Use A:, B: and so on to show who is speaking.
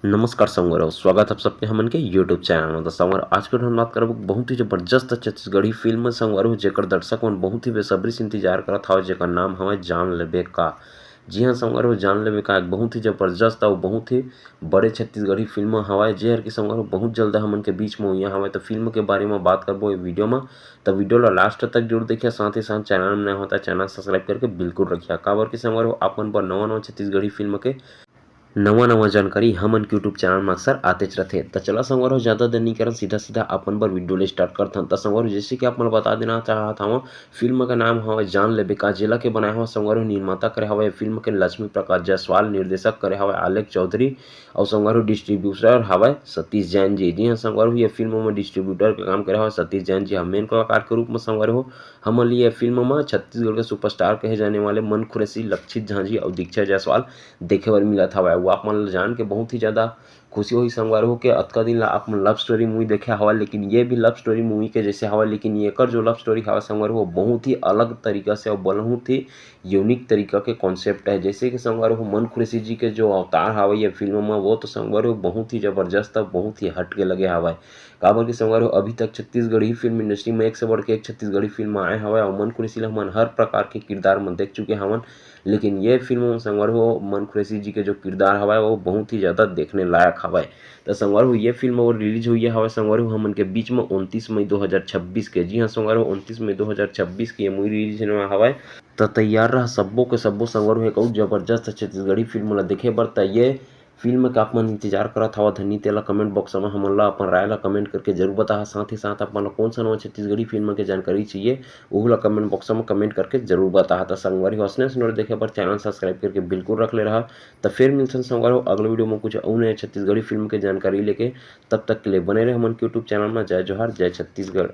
A: नमस्कार संगवारी, स्वागत आप सबके हमन के यूट्यूब चैनल में। तो संगवारी आज के हम बात करब बहुत ही जबरदस्त छत्तीसगढ़ी फिल्म संगवारी जेकर दर्शक मन बहुत ही बेसब्री से इंतजार करत हवे, जेकर नाम हवे जान लेबे का। जी हाँ संगवारी, जान लेबे का एक बहुत ही जबरदस्त और बहुत ही बड़े छत्तीसगढ़ी फिल्म हवे, जेहर की संगवारी बहुत जल्द हमन के बीच में हुई हवे। तो फिल्म के बारे में बात करबो ये वीडियो में। तो वीडियो ला लास्ट तक जरूर देखिए, साथ ही साथ चैनल में नया होता चैनल सब्सक्राइब करके बिल्कुल रखिए। काबर की संगवारी अपन पर नवा नवा छत्तीसगढ़ी फिल्म के नवा जानकारी हमन के यूट्यूब चैनल में अक्सर आतेच रहते। तो चला संगवारी ज़्यादा देर नहीं करन, सीधा सीधा अपन बर वीडियो ले स्टार्ट करथन। तो संगवारी जैसे कि आप मन बता देना चाहत हूँ, फिल्म का नाम हवे जान लेबे का, जेला के बनाए हुआ संगवारी निर्माता करे हवे फिल्म के लक्ष्मी प्रकाश जायसवाल, निर्देशक करे हवे आलेख चौधरी और संगवारी डिस्ट्रीब्यूटर हवे सतीश जैन जी। जी हाँ संगवारी, ये फिल्म में डिस्ट्रीब्यूटर का काम करे हवे सतीश जैन जी। मेन कलाकार के रूप में संगवारी हो हमन लिए फिल्म में छत्तीसगढ़ के सुपरस्टार कहे जाने वाले मन खुरैसी, लक्षित झांझी और दीक्षा जायसवाल देखे बर मिलत हवे। वो आप मन जान के बहुत ही ज़्यादा खुशी होही संगवारी हो के अतका दिन ला आप मन लव स्टोरी मूवी देखे हवा, लेकिन ये भी लव स्टोरी मूवी के जैसे हवा, लेकिन एकर जो लव स्टोरी हवा संगवारी हो बहुत ही अलग तरीका से और बहुत ही यूनिक तरीका के कॉन्सेप्ट है। जैसे कि संगवारी हो मन खुरैसी जी के जो अवतार हवा ये फिल्म में, वो तो संगवारी हो बहुत ही जबरदस्त और बहुत ही हट के लगे हवा। काबर की संगवारी हो अभी तक छत्तीसगढ़ी फिल्म इंडस्ट्री में एक से बढ़ के एक छत्तीसगढ़ी फिल्म आए हवे और मन खुरैसी ला हमन हर प्रकार के किरदार में देख चुके हवन। लेकिन ये फिल्म में संगवारी हो मन खुरैसी जी के जो किरदार हवा वो बहुत ही ज़्यादा देखने लायक हवा। तो संगवारी हो ये फिल्म वो रिलीज हुई हवा संगवारी हो हमन के बीच में 29 मई 2026 के। जी हाँ संगवारी हो 29 मई 2026 की ये मूवी रिलीज होने हवा। तो तैयार रहा सब्बो के सब्बो संगवारी हो एक अउ जबरदस्त छत्तीसगढ़ी फिल्म ला देखे बर। त ये फिल्म का आप मन इंतजार करत हवा धनी, तेला कमेंट बॉक्स में हमन ला अपन राय ला कमेंट करके जरूर बताहा। साथ ही साथ आप मन ला कौन सा नवा छत्तीसगढ़ी फिल्म के जानकारी चाहिए वो ला कमेंट बॉक्स में कमेंट करके जरूर बताहा। तो संगवारी हो असने सुनर देखे पर चैनल सब्सक्राइब करके बिल्कुल रख ले रहा। तो फिर मिलते हैं संगवारी हो अगले वीडियो में कुछ और नए छत्तीसगढ़ी फिल्म के जानकारी लेके। तब तक के लिए बने रहे हमन के यूट्यूब चैनल में। जय जोहार, जय छत्तीसगढ़।